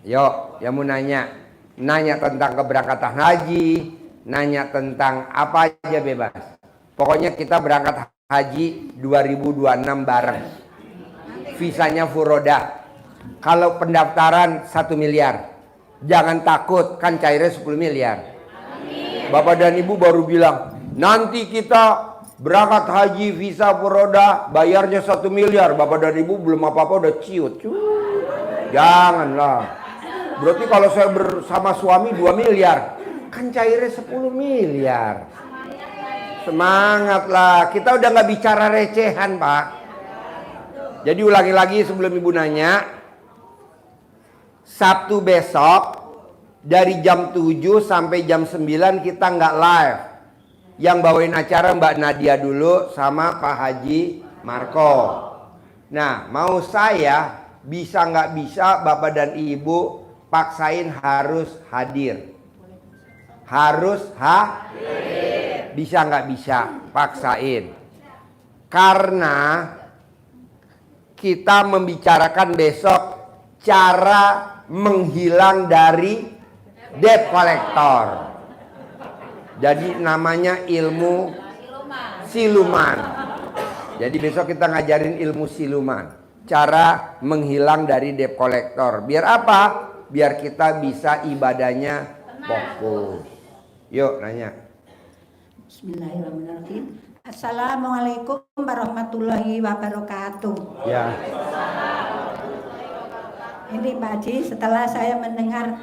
Yuk, yang mau nanya tentang keberangkatan haji, nanya tentang apa aja bebas. Pokoknya kita berangkat haji 2026 bareng. Visanya furoda. Kalau pendaftaran 1 miliar. Jangan takut, kan cairnya 10 miliar. Bapak dan Ibu baru bilang, nanti kita berangkat haji visa furoda, bayarnya 1 miliar. Bapak dan Ibu belum apa-apa udah ciut. Janganlah. Berarti kalau saya bersama suami 2 miliar, kan cairnya 10 miliar. Semangatlah, kita udah nggak bicara recehan Pak. Jadi ulangi lagi sebelum Ibu nanya. Sabtu besok dari jam 7 sampai jam 9 kita nggak live. Yang bawain acara Mbak Nadia dulu sama Pak Haji Marco. Nah, mau saya bisa nggak bisa Bapak dan Ibu paksain harus hadir. Harus hadir. Bisa nggak bisa paksain. Karena kita membicarakan besok cara menghilang dari debt collector. Jadi namanya ilmu siluman. Jadi besok kita ngajarin ilmu siluman. Cara menghilang dari debt collector. Biar apa? Biar kita bisa ibadahnya fokus. Yuk nanya. Bismillahirrahmanirrahim. Assalamualaikum warahmatullahi wabarakatuh. Ya. Ini Pak Haji, setelah saya mendengar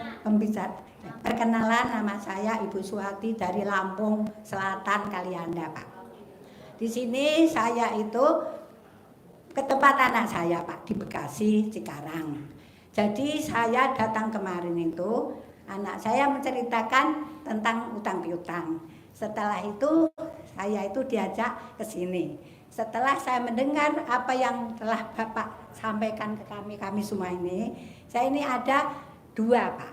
perkenalan, nama saya Ibu Suwati dari Lampung Selatan, Kalianda, Pak. Di sini saya itu ke tempat anak saya, Pak, di Bekasi, Cikarang. Jadi saya datang kemarin itu, anak saya menceritakan tentang utang piutang. Setelah itu saya itu diajak ke sini. Setelah saya mendengar apa yang telah Bapak sampaikan ke kami semua ini, saya ini ada 2 Pak.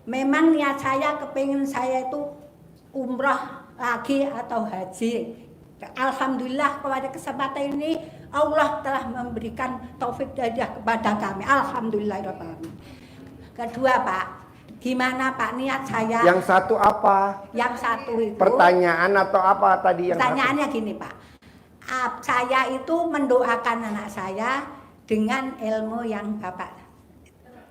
Memang niat saya kepingin saya itu umroh lagi atau haji. Alhamdulillah pada kesempatan ini Allah telah memberikan taufik hidayah kepada kami. Alhamdulillahirrahmanirrahim. Kedua Pak, gimana Pak niat saya? Yang satu apa? Yang satu itu Pertanyaan atau apa tadi yang pertanyaannya satu? Gini Pak, saya itu mendoakan anak saya dengan ilmu yang Bapak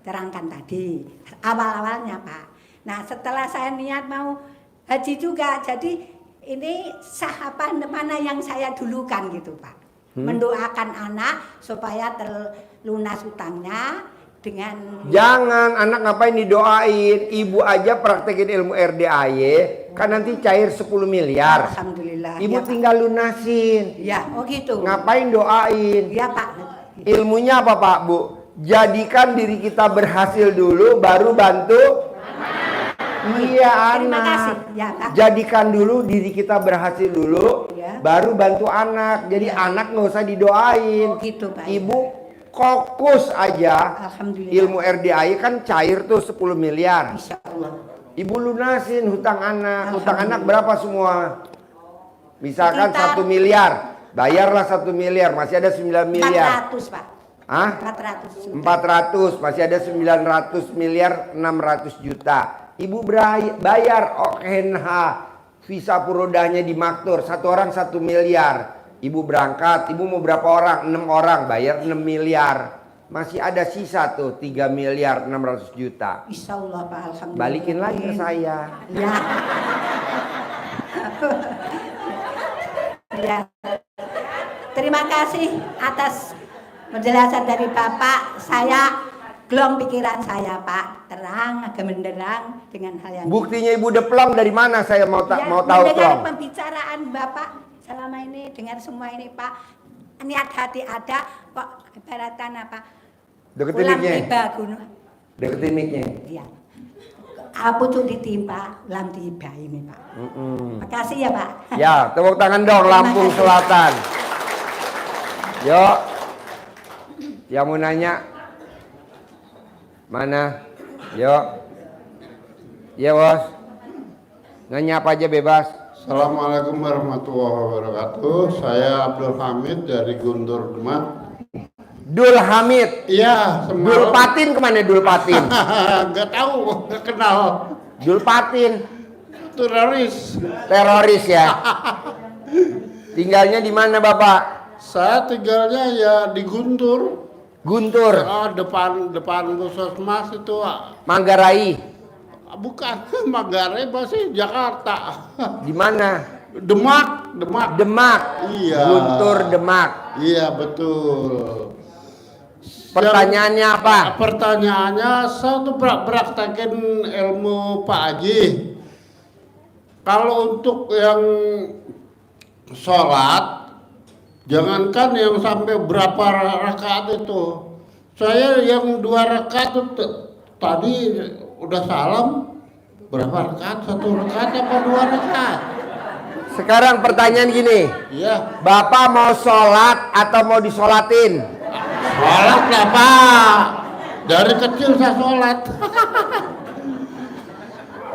terangkan tadi awal-awalnya Pak. Nah setelah saya niat mau haji juga, jadi ini sah apa mana yang saya dulukan gitu Pak. Mendoakan anak supaya terlunas utangnya dengan. Jangan, anak ngapain didoain? Ibu aja praktekin ilmu RDAY, kan nanti cair 10 miliar. Alhamdulillah. Ibu Ya, tinggal lunasin. ya, oh gitu. Ngapain doain? Ya Pak. Ilmunya apa Pak Bu? Jadikan diri kita berhasil dulu, baru bantu. Iya Terima anak. kasih. Ya, Pak. Jadikan dulu diri kita berhasil dulu, Ya. baru bantu anak. Jadi anak nggak usah didoain. Oh gitu Pak. Ibu fokus aja. Alhamdulillah. Ilmu RDAI kan cair tuh 10 miliar. Insya Allah. Ibu lunasin hutang anak. Hutang anak berapa semua? Misalkan Sekitar 1 miliar. Bayarlah 1 miliar. Masih ada 9 miliar. 400 Pak. Hah? 400 juta. 400. Masih ada 900 miliar 600 juta. Ibu bayar ONH. Visa purodanya di Maktur. Satu orang 1 miliar. Ibu berangkat. Ibu mau berapa orang? 6 orang. Bayar 6 miliar. Masih ada sisa tuh 3 miliar 600 juta. Insya Allah Pak. Alhamdulillah. Balikin lagi ke saya. Ya. Ya. Terima kasih atas penjelasan dari Bapak. Saya gelong pikiran saya Pak, terang agak menderang dengan hal yang Buktinya Ibu deplong dari mana saya mau ya, mau tahu mendengar plong. pembicaraan Bapak selama ini dengan semua ini Pak, niat hati ada kok ibaratan apa? Deketin Ulang mic-nya. tiba gunung. Deketin mic-nya. Iya. Apa tuh ditimpa ulang tiba ini Pak. Makasih ya Pak. Ya, tepuk tangan dong Lampung Selatan. Yuk. Yang mau nanya? Mana? Yuk. Ya bos. Nanya apa aja bebas. Assalamualaikum warahmatullahi wabarakatuh. Saya Abdul Hamid dari Guntur Demak. Dul Hamid. Iya, Dul Patin kemana Dul Patin? Nggak tahu, nggak kenal. Dul Patin. Teroris. Teroris ya. Tinggalnya di mana Bapak? Saya tinggalnya ya di Guntur. Guntur. Depan Puskesmas itu. Manggarai. Bukan, Manggarai masih Jakarta. Di mana? Demak. Demak. Iya. Guntur Demak. Iya, betul. Pertanyaannya apa? Pertanyaannya, saya tuh praktekin ilmu Pak Haji. Kalau untuk yang sholat, jangankan yang sampai berapa rakaat itu. Saya yang 2 rakaat itu tadi udah salam. Berapa rakaat? 1 rakaat apa 2 rakaat? Sekarang pertanyaan gini. Iya. Bapak mau sholat atau mau disolatin? Sholat lah Pak. Dari kecil saya sholat.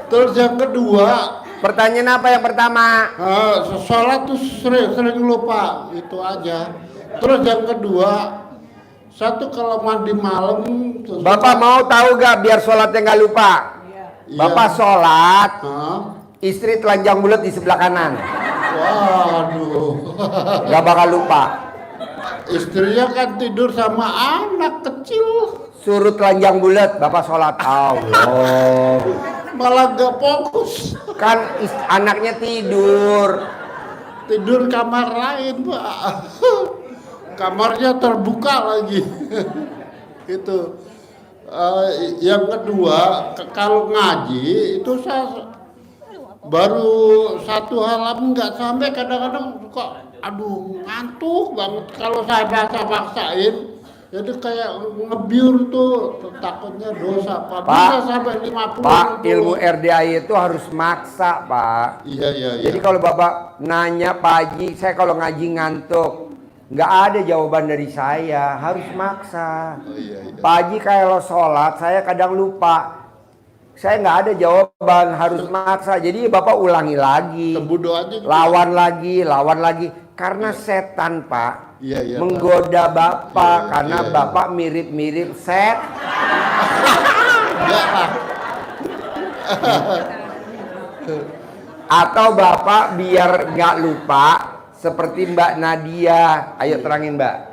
Terus yang kedua, Pertanyaan apa yang pertama? sholat tuh sering lupa, itu aja. Terus yang kedua, satu kalau mandi malam. Bapak mau tahu gak biar sholatnya nggak lupa? Iya. Bapak sholat, Hah? istri telanjang bulat di sebelah kanan, Waduh. nggak bakal lupa. Istrinya kan tidur sama anak kecil, Suruh telanjang bulat, Bapak sholat. Allah. malah gak fokus. Kan anaknya tidur. Tidur kamar lain Pak. Kamarnya terbuka lagi. Itu. Yang kedua, kalau ngaji itu saya baru 1 halaman nggak sampai, kadang-kadang kok aduh ngantuk banget kalau saya paksain. Jadi kayak ngebiur tuh, takutnya dosa Pak. Bisa sampai 50. Pak, ilmu RDI itu harus maksa Pak. Iya. Jadi kalau Bapak nanya Pak Haji, saya kalau ngaji ngantuk, nggak ada jawaban dari saya, harus maksa. Oh, iya. Pak Haji kalau sholat, saya kadang lupa. Saya nggak ada jawaban, harus maksa. Jadi Bapak ulangi lagi, Tembudo aja gitu. lawan lagi. Karena setan Pak Iya, menggoda Bapak, Iya, karena iya. Bapak mirip-mirip Enggak lah. Atau Bapak biar nggak lupa seperti Mbak Nadia. Ayo terangin Mbak.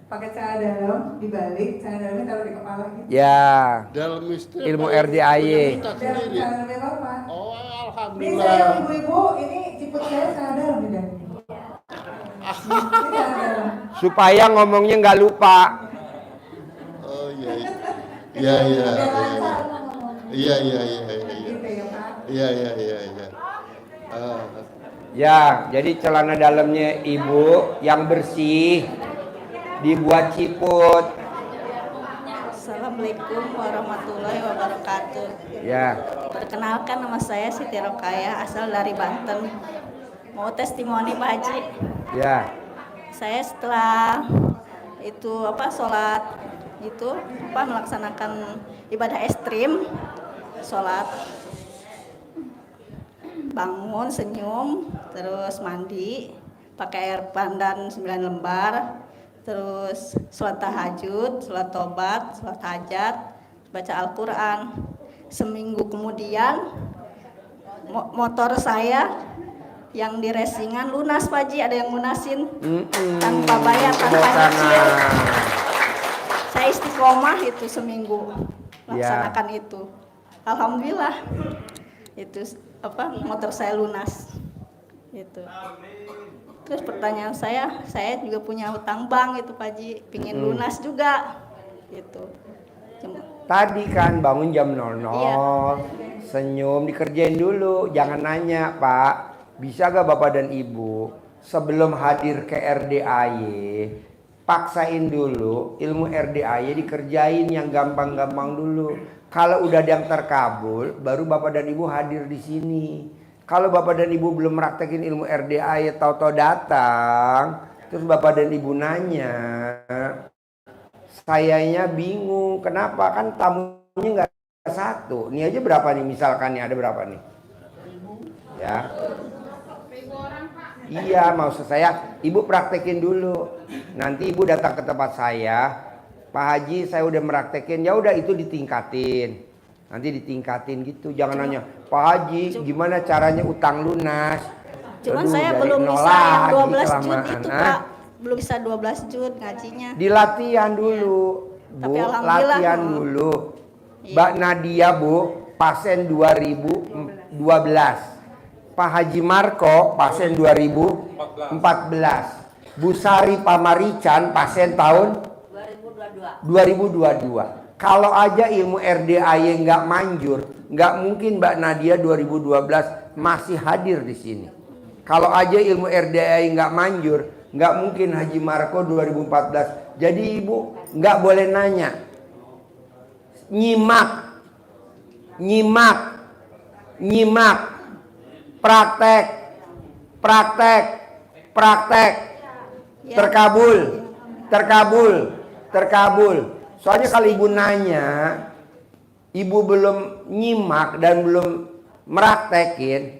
Pakai celana dalam dibalik, celana dalamnya taruh di kepala gitu. Ya, Dalam istri ilmu apa? RDIY. Kita Dan sendiri. celana dalam apa? Oh, Ini saya alhamdulillah. ibu-ibu, ini ciput saya celana dalam di dalam. Ini celana dalam. Supaya ngomongnya nggak lupa. Oh iya. Iya. Iya. Biar lancar ngomong. Iya. Gitu ya Pak. Iya. Ya, jadi celana dalamnya ibu yang bersih dibuat ciput. Assalamualaikum warahmatullahi wabarakatuh. Ya, Perkenalkan, nama saya Siti Rokayah, asal dari Banten. Mau testimoni Pak Haji. ya. Saya setelah itu sholat itu melaksanakan ibadah ekstrim, sholat, bangun, senyum, terus mandi, pakai air pandan 9 lembar, terus sholat tahajud, sholat tobat, sholat hajat, baca Al-Quran. Seminggu kemudian motor saya yang di racingan lunas Pak Haji, ada yang lunasin tanpa bayar, tanpa nyicil. Saya istiqomah itu seminggu laksanakan itu. Alhamdulillah itu motor saya lunas itu. Terus pertanyaan saya juga punya hutang bank itu Pak Haji, pingin lunas juga gitu. Tadi kan bangun jam 00, Iya. senyum, dikerjain dulu, jangan nanya Pak. Bisa gak Bapak dan Ibu sebelum hadir ke RDIY, paksain dulu ilmu RDIY, dikerjain yang gampang-gampang dulu. Kalau udah ada yang terkabul, baru Bapak dan Ibu hadir di sini. Kalau Bapak dan Ibu belum praktekin ilmu RDIY, tahu-tahu datang, terus Bapak dan Ibu nanya, sayanya bingung, kenapa? Kan tamunya nggak satu. Ini aja berapa nih misalkan nih, ada berapa nih? Ya. Iya, maksud saya ibu praktekin dulu. Nanti ibu datang ke tempat saya, Pak Haji saya udah meraktekin, ya udah itu ditingkatin. Nanti ditingkatin gitu, jangan nanya, Pak Haji gimana caranya utang lunas. Cuman Aduh, saya dari belum nol bisa yang lagi 12 juz kelamaan, itu ah. Pak. Belum bisa 12 juz ngajinya. Di latihan dulu, Bu, Tapi alhamdulillah, latihan oh. dulu. Iya. Mbak Nadia, Bu, pasien 2012. Pak Haji Marco, pasien 2014. Bu Sari Pamarican, pasien tahun 2022. Kalau aja ilmu RDAY nggak manjur, nggak mungkin Mbak Nadia 2012 masih hadir di sini. Kalau aja ilmu RDAY nggak manjur, nggak mungkin Haji Marco 2014. Jadi ibu nggak boleh nanya, nyimak, praktek, Ya. terkabul. Soalnya kalau ibu nanya, ibu belum nyimak dan belum meraktekin,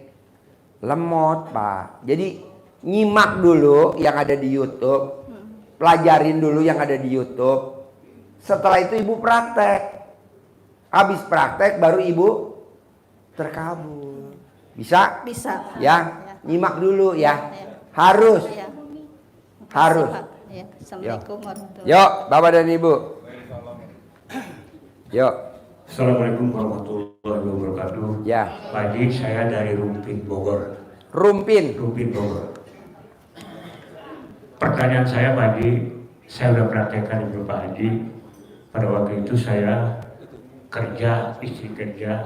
lemot Pak. Jadi nyimak dulu yang ada di YouTube, pelajarin dulu yang ada di YouTube. Setelah itu ibu praktek. Habis praktek baru ibu terkabul. Bisa? Bisa. Ya, nyimak dulu ya. Ya. Harus. Ya. Harus. Pak. Ya. Assalamualaikum warahmatullahi Yuk, Bapak dan Ibu. Yuk. Assalamualaikum warahmatullahi wabarakatuh. Ya. Pak Haji, saya dari Rumpin Bogor. Rumpin. Rumpin Bogor. Pertanyaan saya Pak Haji, saya sudah praktekkan itu Pak Haji. Pada waktu itu saya kerja, istri kerja,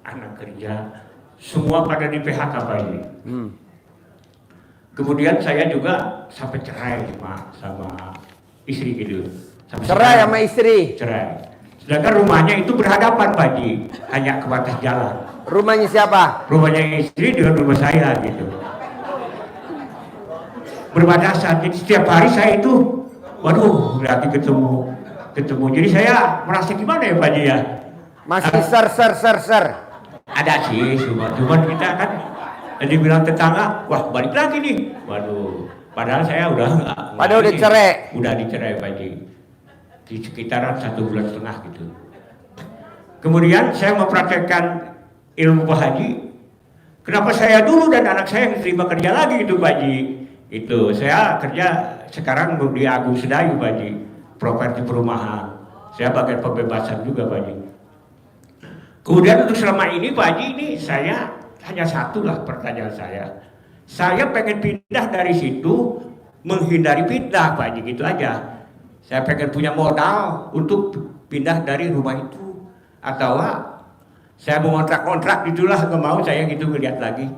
anak kerja, semua pada di PHK Pak Haji. Kemudian saya juga sampai cerai sama istri gitu. Cerai sama istri. Cerai. Sedangkan rumahnya itu berhadapan Pak Haji, hanya ke batas jalan. Rumahnya siapa? Rumahnya istri dengan rumah saya gitu. Berbatasan. Jadi setiap hari saya itu, waduh, berarti ketemu. Jadi saya merasa gimana ya Pak Haji ya? Masih ser. Ada sih, cuman kita kan dibilang tetangga, wah balik lagi nih. Waduh, padahal saya udah Padahal udah ini, cerai. Udah dicerai Pak Haji. Di sekitaran 1,5 bulan gitu. Kemudian saya mempraktekkan ilmu Pak Haji. Kenapa saya dulu dan anak saya yang terima kerja lagi itu Pak Haji? Itu saya kerja sekarang di Agung Sedayu Pak Haji, properti perumahan. Saya bagian pembebasan juga Pak Haji. Kemudian untuk selama ini Pak Haji, ini saya hanya satu lah pertanyaan saya. Saya pengen pindah dari situ, menghindari pindah Pak Haji, gitu aja. Saya pengen punya modal untuk pindah dari rumah itu. Atau saya mau kontrak itulah, nggak mau saya gitu ngeliat lagi.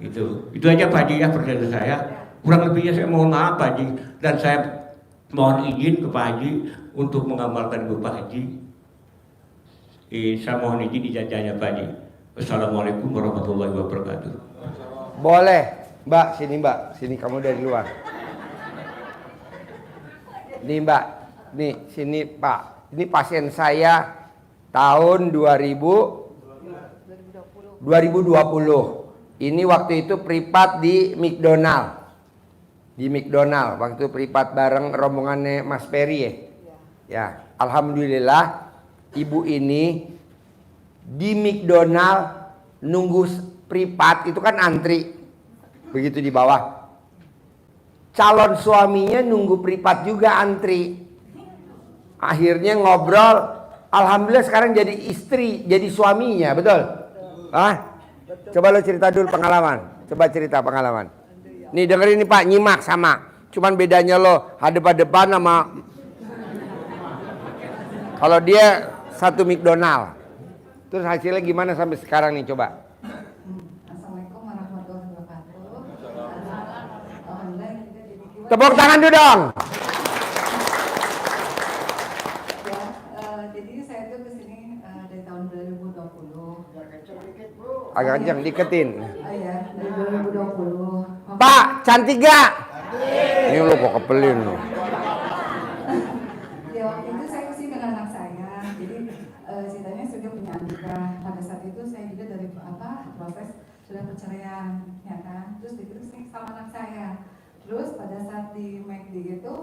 Itu aja Pak Haji ya pertanyaan saya. Kurang lebihnya saya mohon maaf Pak Haji. Dan saya mohon izin ke Pak Haji untuk mengamalkan ke Pak Haji. Saya mohon izin dijajahnya Pak Haji. Wassalamualaikum warahmatullahi wabarakatuh. Boleh. Mbak, sini kamu dari luar. Nih Mbak, nih sini Pak. Ini pasien saya tahun 2020. Ini waktu itu privat di McDonald. Waktu privat bareng rombongannya Mas Peri ya. Ya, alhamdulillah ibu ini di McDonald nunggu privat itu kan antri. Begitu di bawah. Calon suaminya nunggu privat juga antri. Akhirnya ngobrol, alhamdulillah sekarang jadi istri, jadi suaminya, betul? Coba lo cerita dulu pengalaman. Coba cerita pengalaman. Nih dengerin nih Pak, nyimak sama. Cuman bedanya lo hadap-hadapan sama kalau dia satu McDonald. Terus hasilnya gimana sampai sekarang nih coba? Assalamualaikum warahmatullahi wabarakatuh. Alhamdulillah kita jadi Tepuk tangan dulu dong. ya, jadi saya tuh kesini dari tahun 2020. Agak kencang diketin. Ya, dari 2020. Pak, cantik gak? Ini lo kok kepelin lo. Ya waktu itu saya kesini dengan anak saya. Jadi ceritanya sudah punya Andika. Pada saat itu saya juga dari proses sudah perceraian, ya kan. Terus begitu sama anak saya. Terus pada saat di McD itu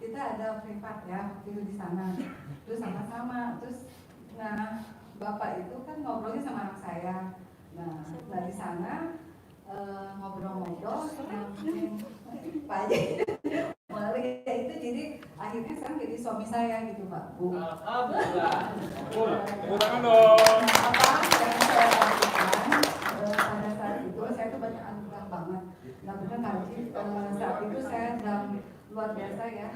kita ada privat ya, waktu itu di sana. Terus sama-sama, terus nah bapak itu kan ngobrolnya sama anak saya. Nah di sana ngobrol-ngobrol, Pak Haji malah kayak itu, jadi akhirnya sekarang jadi suami saya gitu Pak Bu. Alhamdulillah. Tepuk tangan dong. Apa yang saya lakukan pada saat itu, saya tuh banyak anugerah banget. Nah benar Pak Haji, saat itu saya dalam luar biasa ya,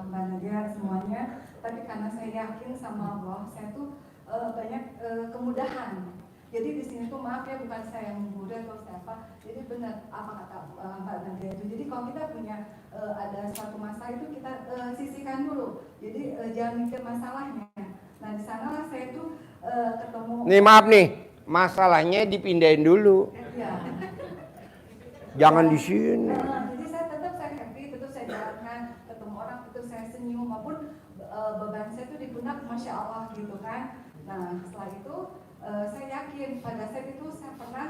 Mbak Nadia semuanya. Tapi karena saya yakin sama Allah, saya tuh banyak kemudahan. Jadi di sini tuh maaf ya, bukan saya yang muda atau siapa. Jadi benar apa kata Mbak Nadia itu. Jadi kalau kita punya ada suatu masalah itu kita sisihkan dulu. Jadi jangan mikir masalahnya. Nah di sanalah saya tuh ketemu. Nih maaf nih, masalahnya dipindahin dulu. Ya. Jangan di sini. Jadi saya tetap saya happy, tetap saya jalankan, ketemu orang, tetap saya senyum, maupun beban saya tuh di pundak, masya Allah gitu kan. Nah setelah itu saya yakin pada saat itu saya pernah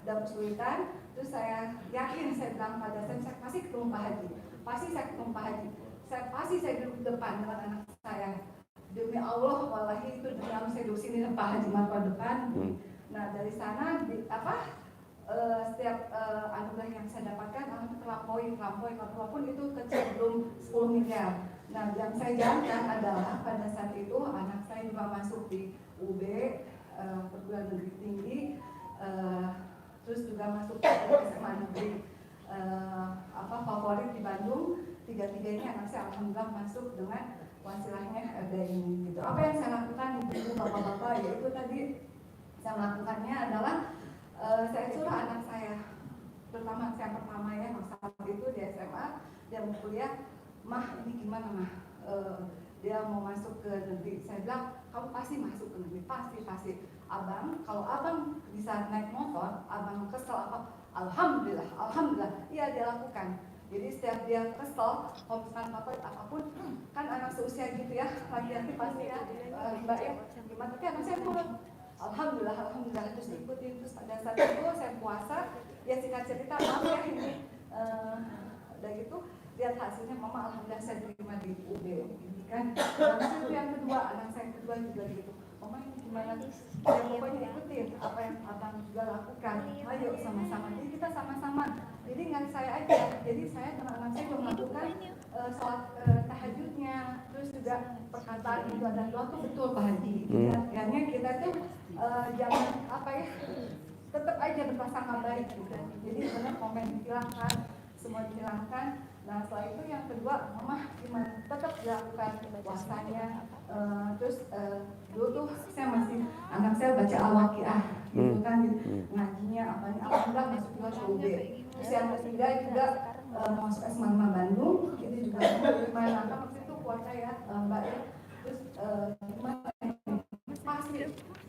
dapat kesulitan, terus saya yakin saya bilang pada saya pasti ketemu Pak Haji, pasti saya ketemu Pak Haji, pasti saya duduk di depan dengan anak saya. Demi Allah, wallahi itu demi Allah saya duduk sini Pak Haji Marfa depan. Nah dari sana setiap anugerah yang saya dapatkan, terlampaui walaupun itu kecil, belum 10 miliar. Nah yang saya jalankan adalah pada saat itu anak saya juga masuk di UB, perguruan negeri tinggi, terus juga masuk ke SMA negeri favorit di Bandung. Tiga-tiga ini anak saya alhamdulillah masuk dengan wasilahnya ini gitu. Apa yang saya lakukan ibu bapak-bapak, yaitu tadi saya melakukannya adalah saya suruh anak saya, terutama saya pertama ya, saat itu di SMA, dia mau kuliah, mah ini gimana mah? Dia mau masuk ke negeri. Saya bilang kamu pasti masuk ke negeri, pasti. Abang, kalau abang bisa naik motor, abang kesel apa? Alhamdulillah, iya dia lakukan. Jadi setiap dia kesel, kalau misalkan apapun, kan anak seusia gitu ya, laki-laki pasti ya, Mbak ya, gimana? Tapi anak saya turun. Alhamdulillah, terus ikutin. Terus pada saat itu saya puasa, ya singkat cerita, maaf ya ini, udah gitu, lihat hasilnya, mama alhamdulillah saya terima di UB, gitu kan. Anak itu yang kedua, anak saya yang kedua juga gitu. Mama ini gimana? Ya pokoknya ikutin apa yang abang juga lakukan. Ayo sama-sama. Jadi kita sama-sama. Jadi nggak saya aja. Jadi saya dengan anak saya juga melakukan sholat tahajudnya, terus juga perkataan itu dan doa tuh betul Pak Haji. Akhirnya kita tuh jangan tetap aja berprasangka baik gitu. Jadi benar komen dihilangkan, semua dihilangkan. Nah setelah itu yang kedua, mama gimana? Tetap dilakukan puasanya. Terus dulu tuh saya masih, anak saya baca Al-Waqiah gitu kan, ngajinya alhamdulillah masuk juga ke UB. Terus yang ketiga juga masuk SMA Bandung, itu juga gimana? Kan waktu itu puasa ya Mbak ya. Terus gimana? Pasti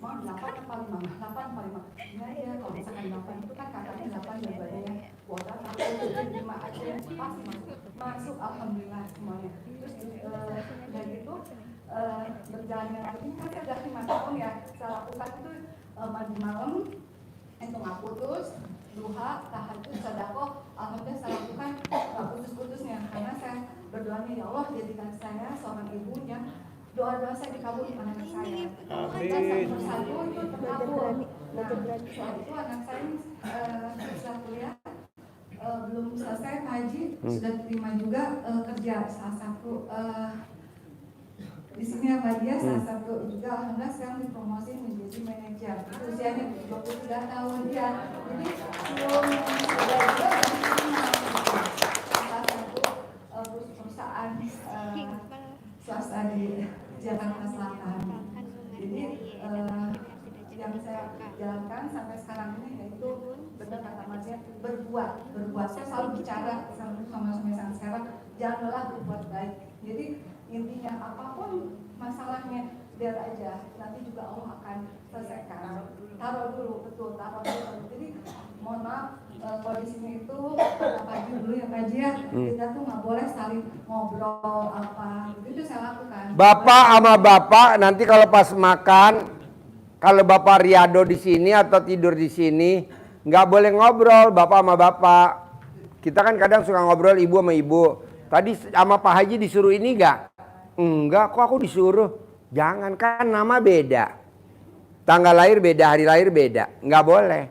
mau 8 apa 5? Nah ya kalau misalkan 8 itu kan kakaknya 8 jawabannya kuota, tapi itu 5 aja pasti masuk alhamdulillah semuanya. Terus udah gitu berjalannya lagi kan saya udah 5 tahun ya, saya lakukan itu mandi malam itu nggak putus, duha, tahajud, sedekah, alhamdulillah saya lakukan nggak putus-putusnya, karena saya berdoanya ya Allah jadikan saya seorang ibu yang doa-doa saya dikabulin anak saya. Dan satu persatu itu terkabul. Nah, saat itu anak saya sudah kuliah, belum selesai haji, sudah terima juga kerja salah satu di sini apa dia salah satu juga alhamdulillah sekarang dipromosi menjadi manajer. Usianya 23 tahun dia. Jadi belum salah satu perusahaan swasta di Jakarta Selatan. Jadi yang saya jalankan sampai sekarang ini yaitu benar kata Masnya berbuat. Saya selalu bicara sama suami saya sekarang, jangan lelah berbuat baik. Jadi intinya apapun masalahnya biar aja nanti juga Allah akan selesaikan. Taruh dulu, betul taruh dulu. Jadi mohon maaf kalau di sini itu pagi dulu ya Pak ya, kita tuh nggak boleh saling ngobrol apa, itu saya lakukan. Bapak sama bapak nanti kalau pas makan Kalau Bapak Riado di sini atau tidur di sini, nggak boleh ngobrol Bapak sama Bapak. Kita kan kadang suka ngobrol ibu sama ibu. Tadi sama Pak Haji disuruh ini nggak? Enggak, kok aku disuruh. Jangan, kan nama beda. Tanggal lahir beda, hari lahir beda. Nggak boleh.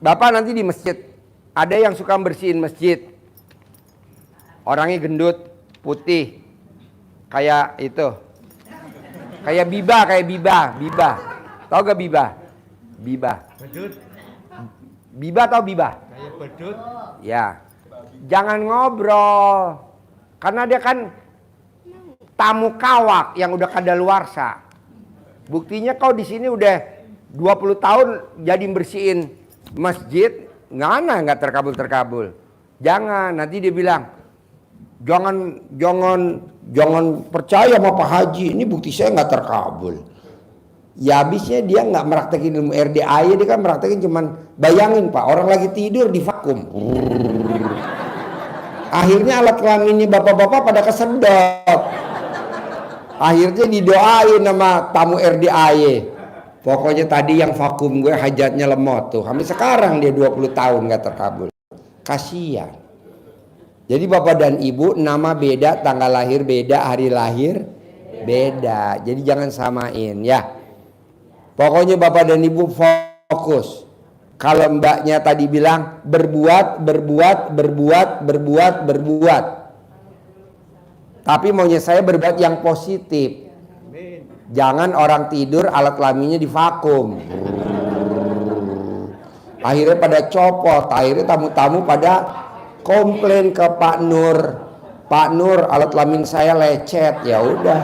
Bapak nanti di masjid, ada yang suka bersihin masjid. Orangnya gendut, putih. Kayak itu. Kayak Biba. Tahu gak Biba? Biba tahu Biba? Kayak bedut. Ya. Jangan ngobrol. Karena dia kan tamu kawak yang udah kadaluarsa. Buktinya kau di sini udah 20 tahun jadi bersihin masjid, nggak terkabul. Jangan, nanti dia bilang, jangan percaya sama Pak Haji, ini bukti saya nggak terkabul. Ya habisnya dia nggak meraktekin ilmu RDAY, dia kan meraktekin cuman bayangin Pak, orang lagi tidur di vakum. Akhirnya alat kelaminnya bapak-bapak pada kesedot. Akhirnya didoain sama tamu RDAY. Pokoknya tadi yang vakum gue hajatnya lemot tuh. Sampai sekarang dia 20 tahun nggak terkabul. Kasihan. Jadi bapak dan ibu nama beda, tanggal lahir beda, hari lahir beda. Jadi jangan samain ya. Pokoknya bapak dan ibu fokus. Kalau mbaknya tadi bilang berbuat. Tapi maunya saya berbuat yang positif. Jangan orang tidur alat kelaminnya di vakum. Akhirnya pada copot, akhirnya tamu-tamu pada komplain ke Pak Nur. Pak Nur, alat kelamin saya lecet. Ya udah,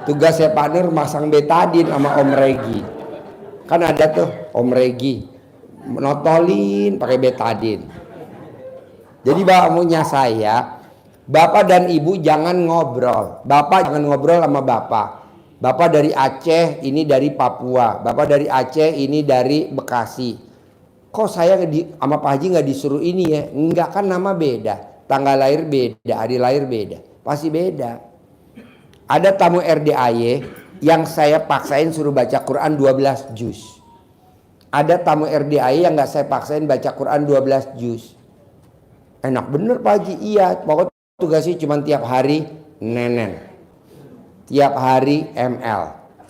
tugasnya Pak Nur masang betadin sama Om Regi. Kan ada tuh Om Regi notolin pakai betadin. Jadi maunya saya, bapak dan ibu jangan ngobrol. Bapak jangan ngobrol sama bapak. Bapak dari Aceh, ini dari Papua. Bapak dari Aceh, ini dari Bekasi. Kok saya sama Pak Haji nggak disuruh ini ya? Enggak, kan nama beda, tanggal lahir beda, hari lahir beda, pasti beda. Ada tamu RDAY yang saya paksain suruh baca Quran 12 juz. Ada tamu RDAY yang nggak saya paksain baca Quran 12 juz. Enak bener Pak Haji, iya. Pokoknya tugasnya cuma tiap hari nenen. Tiap hari ML.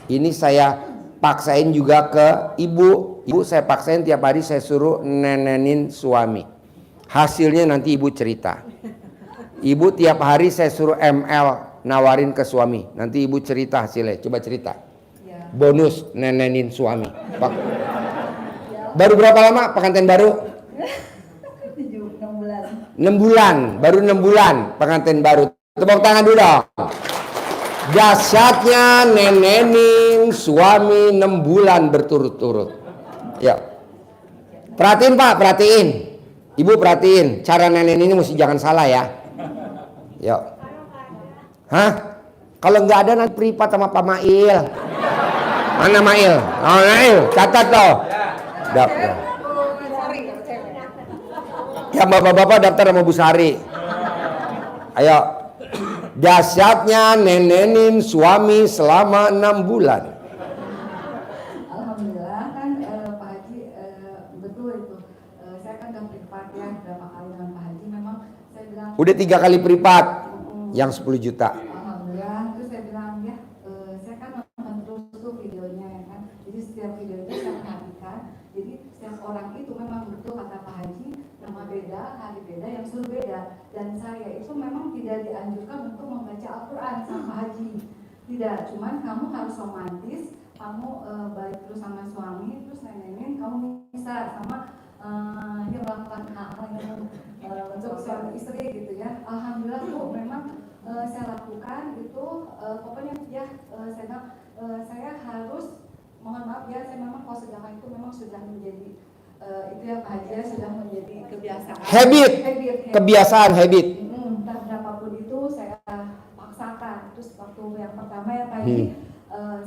Ini saya paksain juga ke ibu. Ibu saya paksain tiap hari saya suruh nenenin suami. Hasilnya nanti ibu cerita. Ibu tiap hari saya suruh ML nawarin ke suami. Nanti ibu cerita hasilnya. Coba cerita. Bonus nenenin suami. Baru berapa lama pengantin baru? 6 bulan. Baru 6 bulan pengantin baru. Tepuk tangan dulu dong. Dahsyatnya nenenin suami 6 bulan berturut-turut. Ya. Perhatiin Pak, perhatiin. Ibu perhatiin. Cara nenenin ini mesti jangan salah ya. Yuk. Hah? Kalau nggak ada nanti privat sama Pak Mail. Mana Mail? Oh Mail, catat toh. Daftar. Ya bapak-bapak daftar sama Bu Sari. Ayo. Dahsyatnya nenenin suami selama 6 bulan. Alhamdulillah kan Pak Haji betul itu. Saya kan udah privat ya berapa kali dengan Pak Haji. Memang saya bilang. Udah 3 kali privat. Yang 10 juta. Alhamdulillah. Terus saya bilang ya, saya kan nonton terus tuh videonya ya kan. Jadi setiap video itu saya perhatikan. Jadi setiap orang itu memang betul kata Pak Haji, nama beda, hari beda, yang suruh beda. Dan saya itu memang tidak dianjurkan untuk membaca Al-Quran sama Pak Haji. Tidak, cuman kamu harus romantis, kamu baik terus sama suami, terus nenenin, kamu bisa sama dia melakukan hal-hal yang untuk suami istri gitu ya. Alhamdulillah tuh memang saya lakukan itu, pokoknya ya saya harus, mohon maaf ya, saya memang kalau sedangkan itu memang sudah menjadi itu ya Pak Haji ya, sudah menjadi kebiasaan. Habit. Kebiasaan habit. Berapapun itu saya paksakan. Terus waktu yang pertama ya Pak Haji,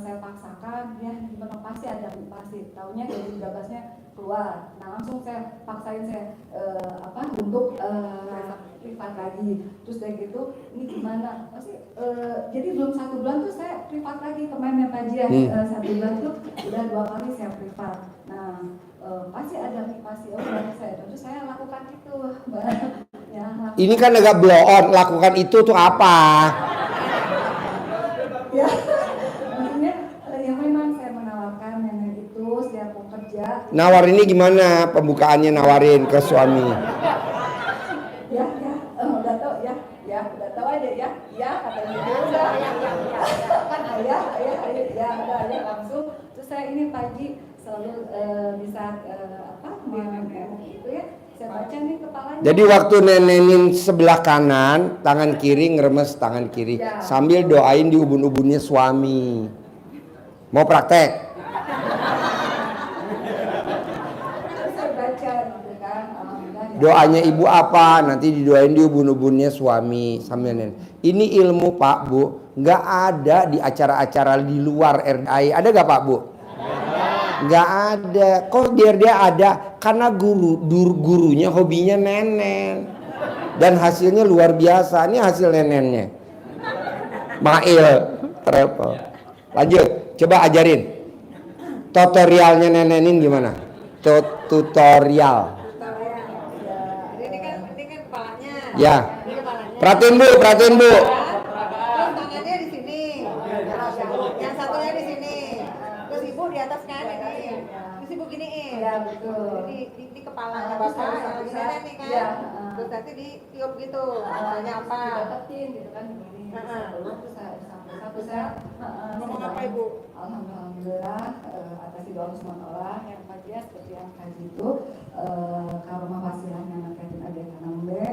saya paksakan ya gimana pasti ada pasti. Tahunya dari 13-nya keluar. Nah langsung saya paksain saya untuk privat lagi. Terus dari gitu ini gimana? Pasti jadi belum 1 bulan tuh saya privat lagi kemarin ya Pak Ji ya. 1 bulan tuh udah 2 kali saya privat. Nah pasti ada motivasi saya terus saya lakukan itu Mbak. Ya, Ini kan agak blow on, lakukan itu tuh apa? ya maksudnya ya memang saya menawarkan nenek itu setiap mau kerja. Nawar ini gimana pembukaannya nawarin ke suami? Ya udah tahu ya udah tahu aja ya katanya udah kan ayah ya udah ayah langsung. Terus saya ini pagi selalu bisa itu ya saya baca nih kepalanya. Jadi waktu nenenin sebelah kanan, tangan kiri ngeremes tangan kiri, Ya. sambil doain di ubun-ubunnya suami. Mau praktek? Terus saya baca gitu kan, alhamdulillah ya. Doanya ibu apa? Nanti didoain di ubun-ubunnya suami sambil nenek. Ini ilmu Pak Bu, nggak ada di acara-acara di luar RDI. Ada nggak Pak Bu? Nggak ada. Kok dia ada? Karena gurunya hobinya nenen. Dan hasilnya luar biasa. Ini hasil nenennya. Mail travel. Lanjut, coba ajarin. Tutorialnya nenenin gimana? Tutorial. Ini kan kepalanya. Ya. Ini kepalanya. Perhatiin Bu. Terus tangannya di sini. Yang satunya di sini. Terus ibu di atas kan ini. Terus ibu giniin. Ya betul. Di kepalanya bapak yang di nenek nih kan. Ya. Terus nanti ditiup gitu. Tanya apa? Didapetin gitu kan begini. Terus saya satu saya Ngomong apa ibu? Alhamdulillah atas doa Allah SWT yang bahagia seperti yang haji itu karomah wasilahnya anak yatim ada Kanambe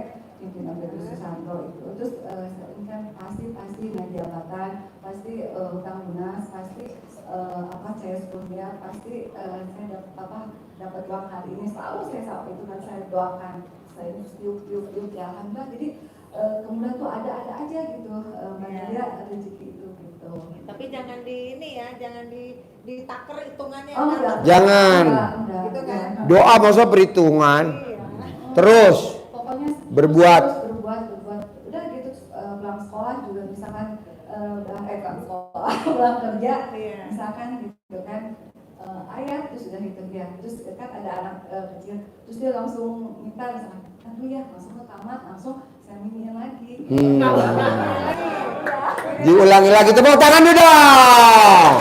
pimpinan Betul Susanto itu terus ini kan pasti naik jabatan pasti hutang lunas pasti saya kuliah pasti saya dapat uang hari ini selalu saya itu kan saya doakan saya ini tiup ya alhamdulillah jadi kemudian tuh ada aja gitu Mbak Nadia rezeki itu gitu. Tapi jangan di ini ya, jangan ditaker hitungannya. Oh, enggak. Jangan. Enggak, Gitu kan? Doa masa perhitungan. Terus Pokoknya berbuat. terus berbuat. Udah gitu pulang sekolah juga misalkan pulang sekolah, pulang kerja Iya. misalkan gitu kan ayah terus udah gitu ya. Terus kan ada anak kecil terus dia langsung minta misalkan aduh ya langsung ke kamar langsung saya minum lagi. Diulangi lagi, tepuk tangan dulu dong.